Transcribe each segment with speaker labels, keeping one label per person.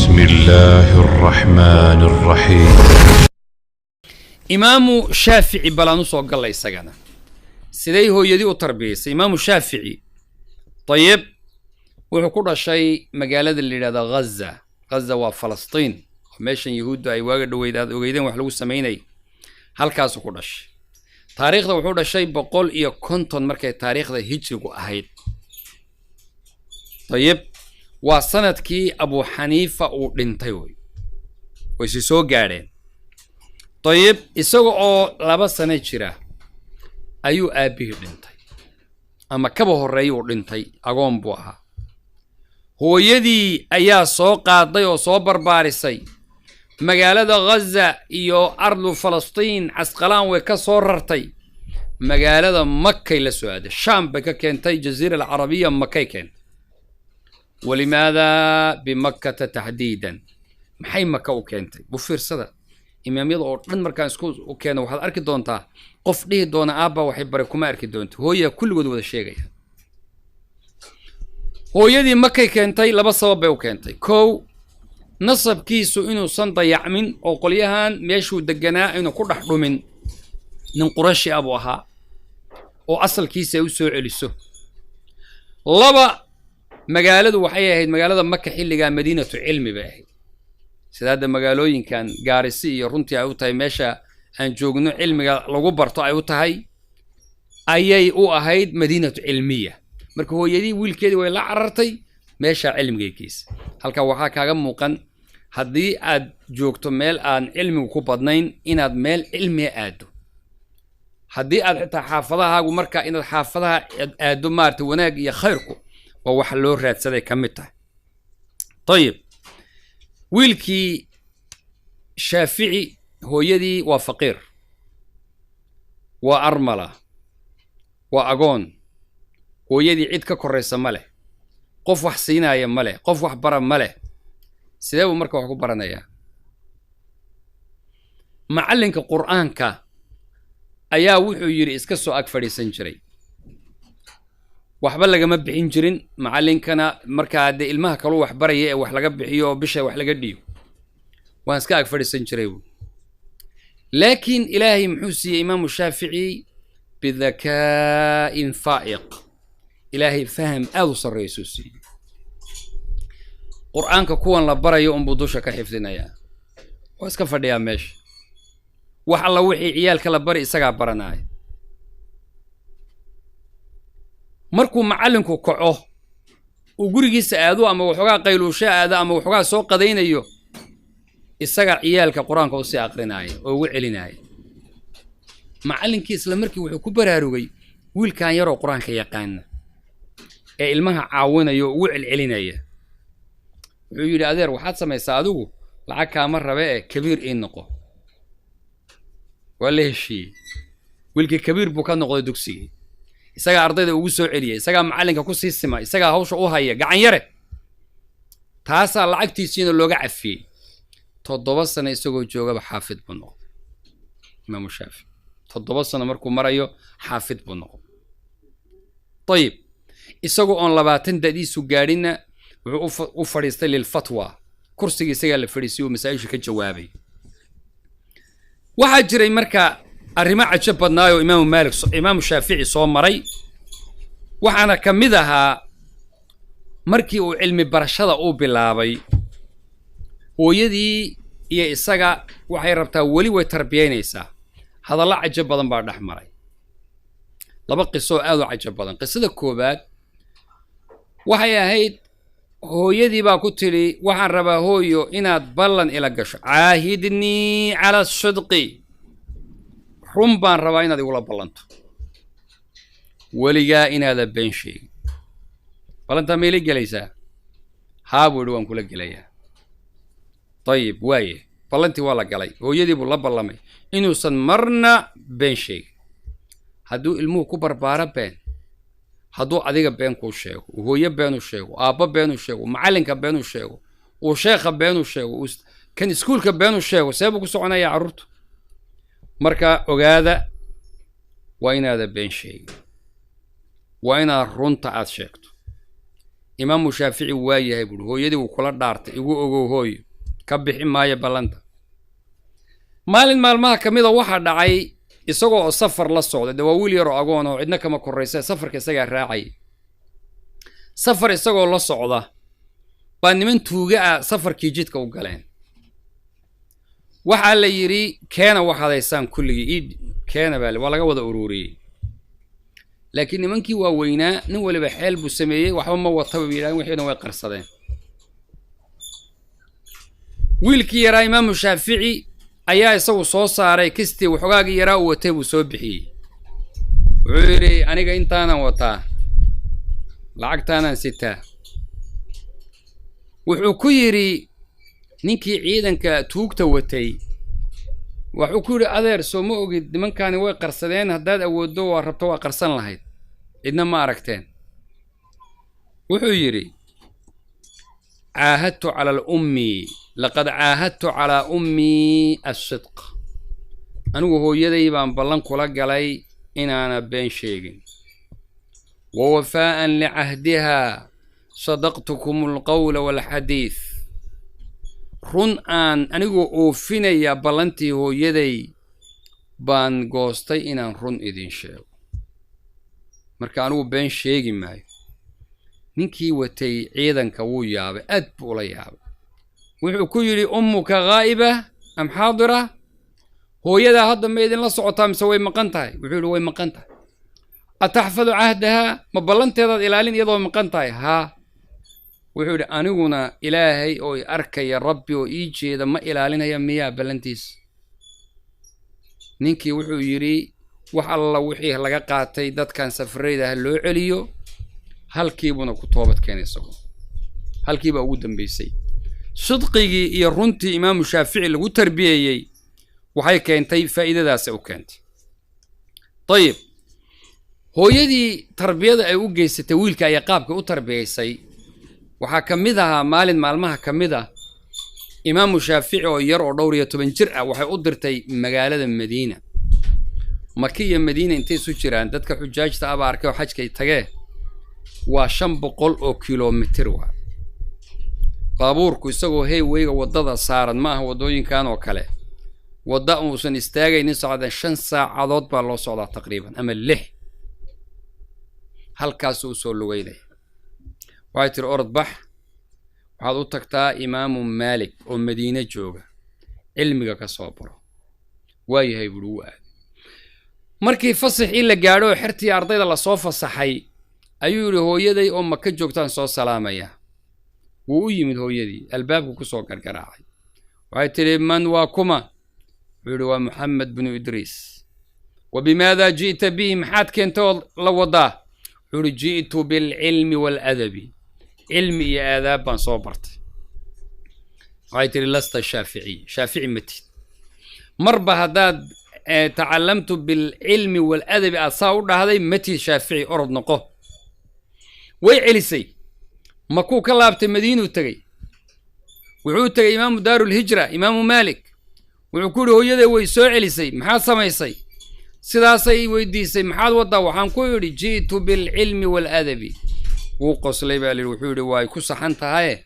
Speaker 1: بسم الله الرحمن الرحيم.
Speaker 2: إمام شافعي بلانوس وقال لي سجنا سيدي هو يدي وتربيس إمام شافعي. طيب وحكورة شيء مجالات اللي هذا غزة وفلسطين ماشي يهود أي واجد ويدين وحلو سميني هالكاس وحكورش تاريخ ده وحكورة شيء بقول إيه كنتن مركز تاريخ ده هجري وأهيد. طيب وسنة كي أبو حنيفة ودنتيوي ويسوع قارين. طيب إسوق لباس سنة جرا أيو أبيه دنتي أما كبه الرأي ودنتي أقوم بوها هو يدي أيا سوق قاضي وصوبر بارسي مجالات غزة إيو أرض فلسطين عسقلان وكسوررتي مجالات مكة لسواد الشام بك كنتي جزيرة العربية مكة كانت. ولماذا بمكة تحديدا؟ محي مكة وكانتي بفير صدا إمام يضع من مركان سكوز وكانوا وحد أركي دونتا قف ليه دون آبا وحب بركوما أركي دونت هو كل قد وذا الشيء هو يدي مكة كانتي لبس صوابه وكانتي كو نصب كيسو إنه صنطة يعمن أو قليهان ميشو دقناء إنه كل حلو من قرش أبوها وأصل كيسو يسوع لسه لبا مقالده waxay ahayd magaalada Makka xilliga Madiinatu Cilmi bay ahayd sidaada magaalooyinkan Gaarisi iyo runtii ay u tahay meesha aan joogno cilmiga lagu barto ay u tahay ayay u ahayd Madiinatu Cilmiya marka hooyadii wiilkeedii way la carartay meesha cilmigeekiis halka waxa kaaga muuqan hadii aad joogto meel aan cilmigu ku badnayn inaad meel cilmi aado hadii aad xitaa xaafadahaagu marka inaad xaafadaha aado maartay wanaag iyo khayrku وواحد لو رات سدي كمتها. طيب ويلكي شافعي هو يدي وفقير وأرملة وأجون هو يدي عيد ككريسة مله قف وحسينا يا مله قف وحبر مله سيدو مركو وحكو برنايا معلنك القرآن كا أيا وحو يري إسكسو أكفري سنجري waxba laga ma bixin jirin macallinkana marka aad ilmaha kale wax baraya wax laga bixiyo bisha wax laga dhiyo waan iska ag fadhiisan jiray laakiin ilaahi muxuu siiyay imaam shaafici bidhakaa'in faa'iq ilaahi faham aad u sarreeyo siiyay quraanka kuwan la barayo um budusha ka xifdinaya waa iska fadhiya meesha wax alla wixii ciyaalka la bari isaga baranaya markuu macallinku kaco uu gurigiisa aado ama waxoogaa qayluusha aado ama waxoogaa soo qadaynayo isaga ciyaalka quraanka uu si aqrinaayo oo ugu celinaayo macallinkii isla markii wuxuu ku baraarugay wiilkan yar oo quraanka yaqaan ee ilmaha caawinayo ugu celcelinaya wuxuu yiri adeer waxaad samaysaa adigu lacag kaama rabe ee kabiir in noqo wala heshii wiilkii kabiir buu ka noqday dugsiga isaga ardayda ugu soo celiyay isaga macallinka ku sii sima isaga hawsha u haya gacan yare taasa lacagtiisiina looga cafiyay 7 sano isagoo joogaba xaafid buu noqday imaam shaafi 7 sano markuu marayo xaafid buu noqday طيب isagoo on 20 dadiisu gaadhina wuxuu u fadhiistay lil fatwa kursiga isaga la fadhiisiyo masaa'isha ka jawaabay waxa jiray marka arrimo cajab badnaayo imaam shaafici soo maray waxaana kamid ahaa markii uu cilmi barashada uu bilaabay hooyadii iyo isaga waxay rabtaa wali way tarbiyeynaysaa hadalla cajab badan baa dhex maray laba qiso aad u cajab badan qisada koobaad waxay ahayd hooyadii baa ku tiri waxaan rabaa hooyo inaad ballan ila gasho caahidni ala sidqi rumbaan rabaa inaad igula ballanto weligaa inaada been sheegin ballantaa meelay gelaysaa haa buu waan kula gelayaa طيب waaye ballantii waa la galay hooyadii buu la ballamay inuusan marna been sheegin hadduu ilmuhu ku barbaara been hadduu adiga been kuu sheego hooyo been u sheego aabba been u sheego macallinka been u sheego uu sheekha been u sheego kan iskuulka been u sheego see buu ku soconayaa carruurtu marka ogaada waa inaada been sheegin waa inaad runta aad sheegto imaamu shaafici waa yahay buuri hooyadii wuu kula dhaartay igu ogow hooyo ka bixi maayo ballanta maalin maalmaha ka mida waxaa dhacay isagoo oo safar la socda dee waa wiil yaroo agoon oo cidna kama korraysa safarka isagaa raacay safar isagoo la socda baa niman tuuga ah safarkii jidka u galeen waxaa la yidhi keena waxaad haysaan kulligii keena baa waa laga wada ururiyey laakiin nimankii waa weynaa nin waliba xeel buu sameeyey waxba ma wataba bay yidhahdeen wixiina way qarsadeen wiilkii yaraa imaamu shaafici ayaa isagu soo saaray kistii waxoogaagii yaraa uu watay buu soo bixiyey wuxuu yidhi aniga intaanan wataa lacagtaanaan sitaa wuxuu ku yidhi ninkii ciidanka tuugta watay wuxuu ku yidhi adeer soo ma ogid nimankaani way qarsadeen haddaad awooddo waa rabto waa qarsan lahayd cidna ma aragteen wuxuu yidhi caahadtu cala alummi laqad caahadtu calaa ummii assidq anigu hooyaday baan ballan kula galay inaana been sheegin wa wafaa'an licahdihaa sadaqtukum alqawla waalxadiid run aan anigoo oofinaya ballantii hooyaday baan goostay inaan run idin sheego marka anigu been sheegi maayo ninkii watay ciidanka wuu yaabay aad buu ula yaabay wuxuu ku yidhi ummuka gaa'iba am xaadira hooyadaa hadda ma idinla socotaa mise way maqan tahay wuxuu yidhi way maqan tahay ataxfadu cahdahaa ma ballanteedaad ilaalin iyadoo maqan tahay haa wuxuu yidhi aniguna ilaahay oo i arkaya rabbi oo ii jeeda ma ilaalinaya miyaa ballantiisa ninkii wuxuu yidhi wax alla wixii laga qaatay dadkan safarayda ha loo celiyo halkiibuna ku toobad keenay isagoo halkiibaa ugu dambaysay sidqigii iyo runtii imaamu shaafici lagu tarbiyeeyey waxay keentay faa'iidadaasi u keentay dayib hooyadii tarbiyada ay u geysatay wiilka ayaa qaabka u tarbiyaysay waxaa ka mid ahaa maalin maalmaha ka mid ah imaamu shaafici oo yar oo dhowr iyo 10 jir ah waxay u dirtay magaalada madiina maki iyo madiina intay isu jiraan dadka xujaajta aba arkay oo xajkay tagee waa 500 oo kiiloomitir waa baabuurku isagoo heywayga waddada saaran ma aha waddooyinkan oo kale wadda uusan istaagaynin socda 5 saacadood baa loo socdaa taqriiban ama 6 halkaas uu soo lugeynay waxay tiri orod bax waxaad u tagtaa imaamu maalik oo madiina jooga cilmiga ka soo baro waayahay buu u aaday markii fasaxii la gaadho xirtii ardayda la soo fasaxay ayuu yidhi hooyaday oo maka joogtaan soo salaamaya wuu u yimid hooyadii albaabku ku soo gargaraacay waxay tiri man waa kuma wuxuu yidhi waa maxamed binu idriis وبماذا جئت به محاد كنت لوضاه جئت بالعلم والأدب علمي يا آداب صوبرت غايتي لست الشافعي شافعي متي مربى هداد تعلمت بالعلم والأدب أصاور هذا متي شافعي أرض نقه ويعلسي مكو كلابت مدينة تغي وعود تغي إمام دار الهجرة إمام مالك وعكوله هو يدي ويسو علسي محاد سميسي سداسي ويديسي محاد وضا وحان كويري جئت بالعلم والأدب وقص لي بالي الوحوري واي كسحنت هاي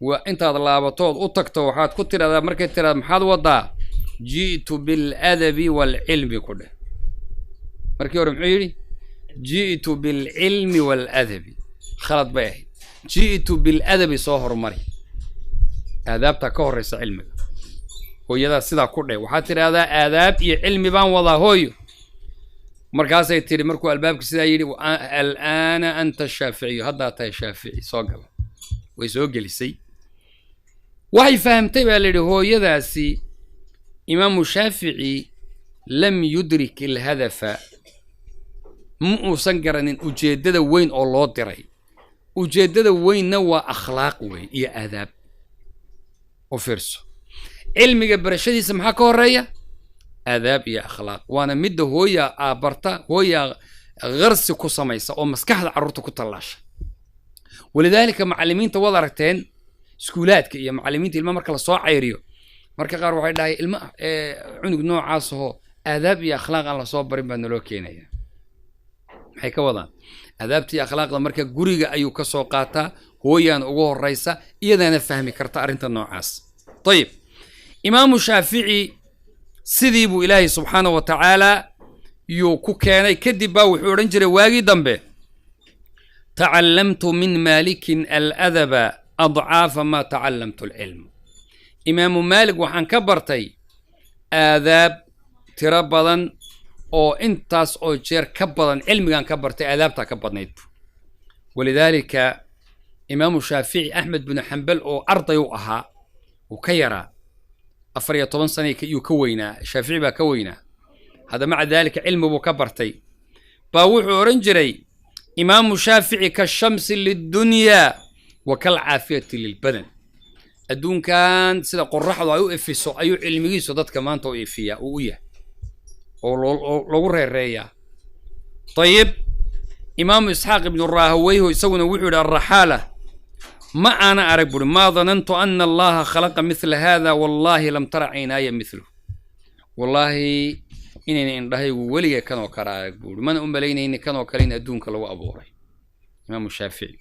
Speaker 2: وانت لابطود وتكتو وحاد كتير هذا مركتير محاد وضا جئت بالأدب والعلم كله مركي ورم حيري جئت بالعلم والأدب خلط باهي جئت بالأدب صهر مري آداب تكورس علمك ويدا سيدا كله وحاتر هذا آداب علم بان وضا هويو مركاسة يتيري مركو الباب كسيدا يري الآن أنت الشافعي هذا تا الشافعي صاقل ويسوقل سي وحي فهمتي بالي هو يدا سي إمام الشافعي لم يدرك الهدف مؤسنقرا أجدد وين الله دري أجدد وين نوى أخلاق وين إيا آداب وفرسو علمي برشدي سمحا كوريا آداب يا أخلاق وانا مده هويا آبرتا هويا غرس كسميسا أو مسكحة عروتو كتلاش ولذلك معلمين توضرتين سكولات يا معلمين الماء مركا لصو عيريو مركا قار waxay dhahay ilma cunug noocaas oo aadaab iyo akhlaaq aan la soo barin baan loo keenaya maxay ka wadaan adaabtii akhlaaqda marka guriga ayuu ka soo qaataa hooyaan ugu horeysa iyadana fahmi karta arrinta noocaas طيب imaamu shaafici sidii buu ilaahay subxaanahu wa tacaala yuu ku keenay kadib baa wuxuu odhan jiray waagii dambe tacallamtu min maalikin aladaba adcaafa maa tacallamtu alcilm imaamu maalik waxaan ka bartay aadaab tiro badan oo intaas oo jeer ka badan cilmigaan ka bartay aadaabtaa ka badnayd walidaalika imaamu shaafici axmed binu xambal oo arday u ahaa uu ka yaraa 14 sano yuu ka weynaa shaafici baa ka weynaa hada maca daalika cilmi buu ka bartay baa wuxuu oran jiray imaamu shaafici ka shamsi lidunyaa wa kal caafiyati lilbadan adduunkan sida qorraxdu ay u ifiso ayuu cilmigiisu dadka maanta u ifiyaa uu u yahay oo lagu reereeyaa طيب imaamu isxaaq ibnu raahaweyho isaguna wuxuu yidhi arraxaala ما أنا أربور ما ظننت أن الله خلق مثل هذا والله لم ترى عيناي مثله والله إنني إن رهي ولي كانوا كرا أربور من أمبلين إن كانوا كلين أدون كلو أبوري إمام الشافعي